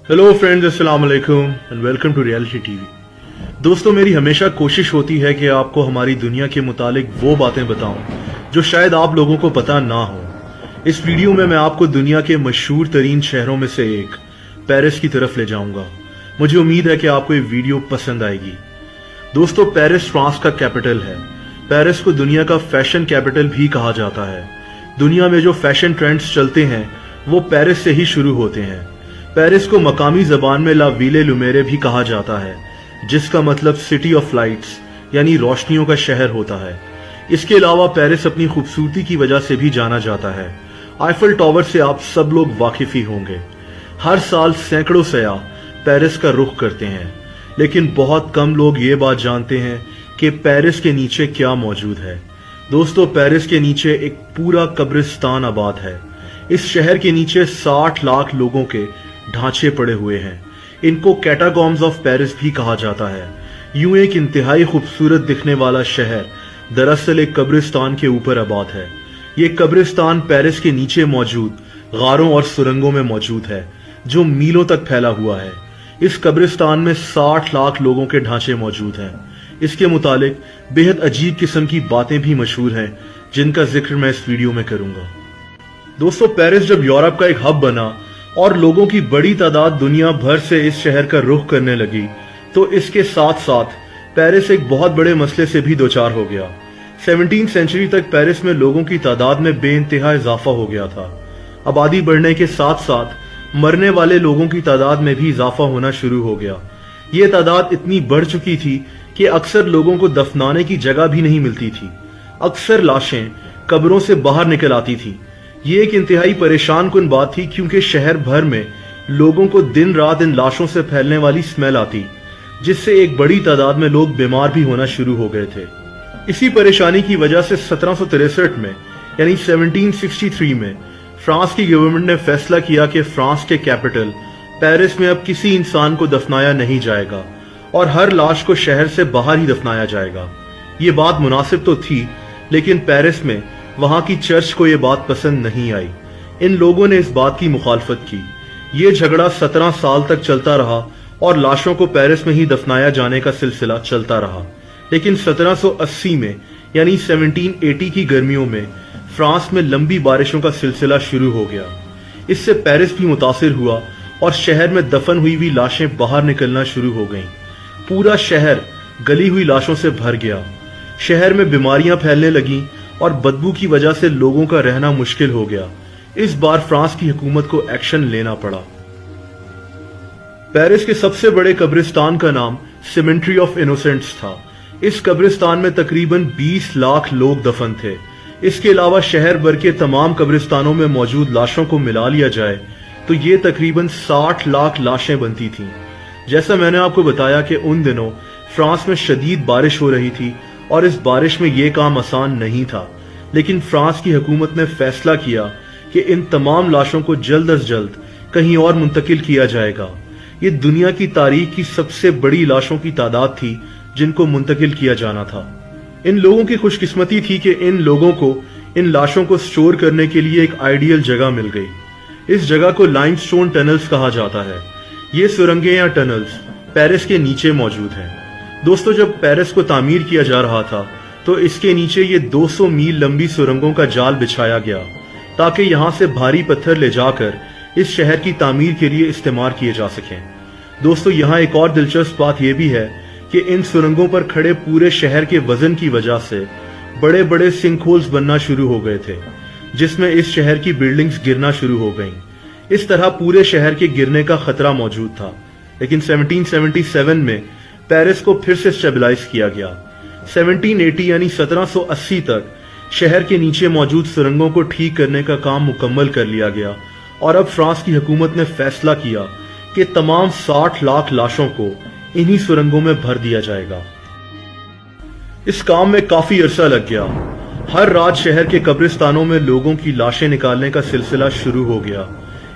Hello friends, अस्सलाम वालेकुम and welcome to reality TV. दोस्तों, मेरी हमेशा कोशिश होती है कि आपको हमारी दुनिया के मुतालिक वो बातें बताऊं जो शायद आप लोगों को पता ना हो। इस वीडियो में मैं आपको दुनिया के मशहूर तरीन शहरों में से एक पेरिस की तरफ ले जाऊंगा। मुझे उम्मीद है कि आपको ये वीडियो पसंद आएगी। दोस्तों, पेरिस फ्रांस का कैपिटल है। पेरिस को दुनिया का फैशन कैपिटल भी कहा जाता है। दुनिया में जो फैशन ट्रेंड्स चलते हैं वो पेरिस से ही शुरू होते हैं। पेरिस को मकामी जबान में ला विले लुमेरे भी कहा जाता है, जिसका मतलब सिटी ऑफ लाइट्स यानी रोशनियों का शहर होता है। इसके अलावा पेरिस अपनी खूबसूरती की वजह से भी जाना जाता है। आईफल टावर से आप सब लोग वाकिफ ही होंगे। हर साल सैकड़ों सयाह पेरिस का रुख करते हैं, लेकिन बहुत कम लोग ये बात जानते हैं कि पेरिस के नीचे क्या मौजूद है। दोस्तों, पेरिस के नीचे एक पूरा कब्रिस्तान आबाद है। इस शहर के नीचे 60 लाख लोगों के ढांचे पड़े हुए हैं। इनको कैटाकॉम्स ऑफ पेरिस भी कहा जाता है। यूं एक इंतहाई खूबसूरत दिखने वाला शहर दरअसल एक कब्रिस्तान के ऊपर आबाद है। ये कब्रिस्तान पेरिस के नीचे मौजूद गारों और सुरंगों में मौजूद है, जो मीलों तक फैला हुआ है। इस कब्रिस्तान में 60 लाख लोगों के ढांचे मौजूद हैं। इसके मुतालिक बेहद अजीब किस्म की बातें भी मशहूर हैं, जिनका जिक्र मैं इस वीडियो में करूंगा। दोस्तों, पेरिस जब यूरोप का एक हब बना और लोगों की बड़ी तादाद दुनिया भर से इस शहर का रुख करने लगी, तो इसके साथ साथ पेरिस एक बहुत बड़े मसले से भी दोचार हो गया। 17वीं सेंचुरी तक पेरिस में लोगों की तादाद में बेइंतहा इजाफा हो गया था। आबादी बढ़ने के साथ साथ मरने वाले लोगों की तादाद में भी इजाफा होना शुरू हो गया। ये तादाद इतनी बढ़ चुकी थी कि अक्सर लोगों को दफनाने की जगह भी नहीं मिलती थी। अक्सर लाशें कब्रों से बाहर निकल आती थी। ये एक इंतहाई परेशान कुन बात थी, क्योंकि शहर भर में लोगों को दिन रात इन लाशों से फैलने वाली स्मेल आती, जिससे एक बड़ी तादाद में लोग बीमार भी होना शुरू हो गए थे। इसी परेशानी की वजह से 1763 में यानी 1763 में फ्रांस की गवर्नमेंट ने फैसला किया कि फ्रांस के कैपिटल पेरिस में अब किसी इंसान को दफनाया नहीं जाएगा और हर लाश को शहर से बाहर ही दफनाया जाएगा। ये बात मुनासिब तो थी, लेकिन पेरिस में वहां की चर्च को यह बात पसंद नहीं आई। इन लोगों ने इस बात की मुखालफत की। ये झगड़ा 17 साल तक चलता रहा और लाशों को पेरिस में ही दफनाया जाने का सिलसिला चलता रहा। लेकिन 1780 में यानी 1780 की गर्मियों में फ्रांस में लंबी बारिशों का सिलसिला शुरू हो गया। इससे पेरिस भी मुतासिर हुआ और शहर में दफन हुई लाशें बाहर निकलना शुरू हो गईं। पूरा शहर गली हुई लाशों से भर गया। शहर में बीमारियां फैलने लगीं और बदबू की वजह से लोगों का रहना मुश्किल हो गया। इस बार फ्रांस की हुकूमत को एक्शन लेना पड़ा। पेरिस के सबसे बड़े कब्रिस्तान का नाम सिमेट्री ऑफ इनोसेंट्स था। इस कब्रिस्तान में तकरीबन 20 लाख लोग दफन थे। इसके अलावा शहर भर के तमाम कब्रिस्तानों में मौजूद लाशों को मिला लिया जाए तो ये तकरीबन 60 लाख लाशें बनती थीं। जैसा मैंने आपको बताया कि उन दिनों फ्रांस में शदीद बारिश हो रही थी और इस बारिश में ये काम आसान नहीं था, लेकिन फ्रांस की हुकूमत ने फैसला किया कि इन तमाम लाशों को जल्द अज जल्द कहीं और मुंतकिल किया जाएगा। ये दुनिया की तारीख की सबसे बड़ी लाशों की तादाद थी जिनको मुंतकिल किया जाना था। इन लोगों की खुशकिस्मती थी कि इन लोगों को इन लाशों को स्टोर करने के लिए एक आइडियल जगह मिल गई। इस जगह को लाइमस्टोन टनल्स कहा जाता है। ये सुरंगें या टनल्स पेरिस के नीचे मौजूद हैं। दोस्तों, जब पेरिस को तामीर किया जा रहा था तो इसके नीचे ये 200 मील लंबी सुरंगों का जाल बिछाया गया ताकि यहां से भारी पत्थर ले जाकर इस शहर की तामीर के लिए इस्तेमाल किए जा सकें। दोस्तों, यहाँ एक और दिलचस्प बात यह भी है कि इन सुरंगों पर खड़े पूरे शहर के वजन की वजह से बड़े बड़े सिंकहोल्स बनना शुरू हो गए थे, जिसमें इस शहर की बिल्डिंग्स गिरना शुरू हो गईं। इस तरह पूरे शहर के गिरने का खतरा मौजूद था। लेकिन 1777 में पेरिस को फिर से स्टेबलाइज किया गया। 1780 यानी 1780 तक शहर के नीचे मौजूद सुरंगों को ठीक करने का काम मुकम्मल कर लिया गया और अब फ्रांस की हुकूमत ने फैसला किया कि तमाम 60 लाख लाशों को इन्हीं सुरंगों में भर दिया जाएगा। इस काम में काफी अरसा लग गया। हर रात शहर के कब्रिस्तानों में लोगों की लाशें निकालने का सिलसिला शुरू हो गया।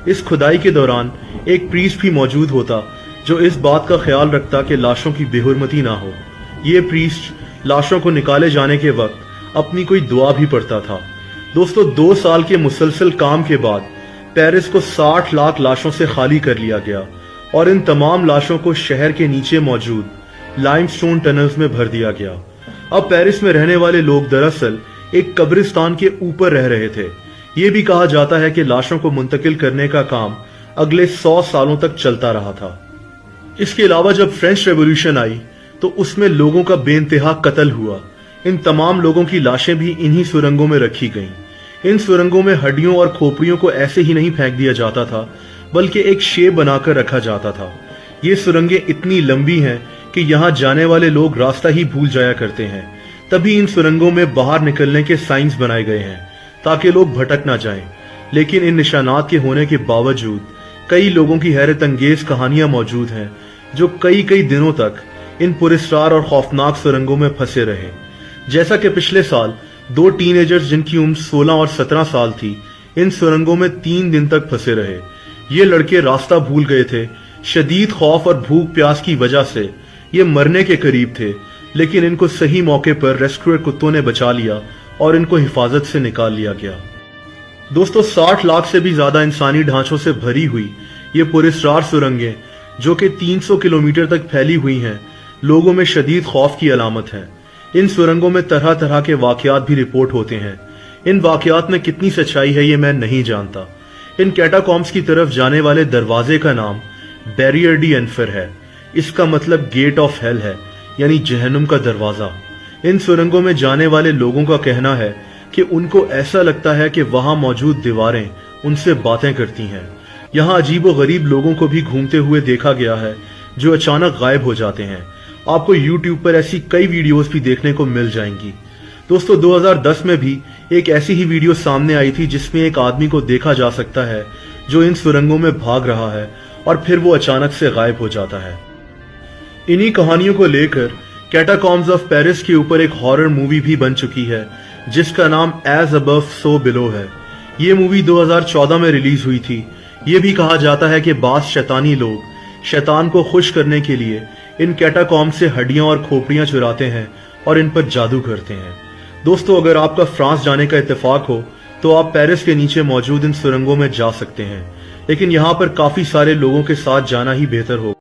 इस खुदाई के दौरान एक प्रीस्ट भी मौजूद होता जो इस बात का ख्याल रखता कि लाशों की बेहुरमती ना हो। ये प्रीस्ट लाशों को निकाले जाने के वक्त अपनी कोई दुआ भी पढ़ता था। दोस्तों, 2 साल के मुसलसल काम के बाद पेरिस को 60 लाख लाशों से खाली कर लिया गया और इन तमाम लाशों को शहर के नीचे मौजूद लाइमस्टोन टनल्स में भर दिया गया। अब पेरिस में रहने वाले लोग दरअसल एक कब्रिस्तान के ऊपर रह रहे थे। ये भी कहा जाता है कि लाशों को मुंतकिल करने का काम अगले 100 सालों तक चलता रहा था। इसके अलावा जब फ्रेंच रेवोल्यूशन आई तो उसमें लोगों का बेइंतहा कत्ल हुआ। इन तमाम लोगों की लाशें भी इन्हीं सुरंगों में रखी गईं। इन सुरंगों में हड्डियों और खोपड़ियों को ऐसे ही नहीं फेंक दिया जाता था, बल्कि एक शेप बनाकर रखा जाता था। ये सुरंगें इतनी लंबी हैं कि यहाँ जाने वाले लोग रास्ता ही भूल जाया करते हैं। तभी इन सुरंगों में बाहर निकलने के साइंस बनाए गए हैं ताकि लोग भटक ना जाएं। लेकिन इन निशानात के होने के बावजूद कई लोगों की हैरत अंगेज कहानियां मौजूद हैं जो कई कई दिनों तक इन पुरस्कार और खौफनाक सुरंगों में फंसे रहे। जैसा कि पिछले साल 2 टीनेजर्स जिनकी उम्र 16 और 17 साल थी इन सुरंगों में 3 दिन तक फंसे रहे। ये लड़के रास्ता भूल गए थे। शदीद खौफ और भूख प्यास की वजह से ये मरने के करीब थे, लेकिन इनको सही मौके पर रेस्क्यूअर कुत्तों ने बचा लिया और इनको हिफाजत से निकाल लिया गया। दोस्तों 60 लाख से भी ज्यादा इंसानी ढांचों से भरी हुई ये पुरस्कार सुरंगें जो कि 300 किलोमीटर तक फैली हुई हैं, लोगों में शदीद खौफ की अलामत है। इन सुरंगों में तरह तरह के वाकयात भी रिपोर्ट होते हैं। इन वाकयात में कितनी सच्चाई है ये मैं नहीं जानता। इन कैटाकॉम्स की तरफ जाने वाले दरवाजे का नाम बैरियर डी एनफर है। इसका मतलब गेट ऑफ हेल है, यानी जहन्नुम का दरवाजा। इन सुरंगों में जाने वाले लोगों का कहना है कि उनको ऐसा लगता है कि वहां मौजूद दीवारें उनसे बातें करती हैं। यहाँ अजीबो गरीब लोगों को भी घूमते हुए देखा गया है जो अचानक गायब हो जाते हैं। आपको YouTube पर ऐसी कई वीडियोस भी देखने को मिल जाएंगी। दोस्तों 2010 में भी एक ऐसी ही वीडियो सामने आई थी जिसमें एक आदमी को देखा जा सकता है जो इन सुरंगों में भाग रहा है और फिर वो अचानक से गायब हो जाता है। इन्हीं कहानियों को लेकर कैटाकॉम्स ऑफ पेरिस के ऊपर एक हॉरर मूवी भी बन चुकी है जिसका नाम एज अबव सो बिलो है। ये मूवी 2014 में रिलीज हुई थी। ये भी कहा जाता है कि बास शैतानी लोग शैतान को खुश करने के लिए इन कैटाकॉम्स से हड्डियां और खोपड़ियां चुराते हैं और इन पर जादू करते हैं। दोस्तों अगर आपका फ्रांस जाने का इत्तेफाक हो तो आप पेरिस के नीचे मौजूद इन सुरंगों में जा सकते हैं, लेकिन यहाँ पर काफी सारे लोगों के साथ जाना ही बेहतर होगा।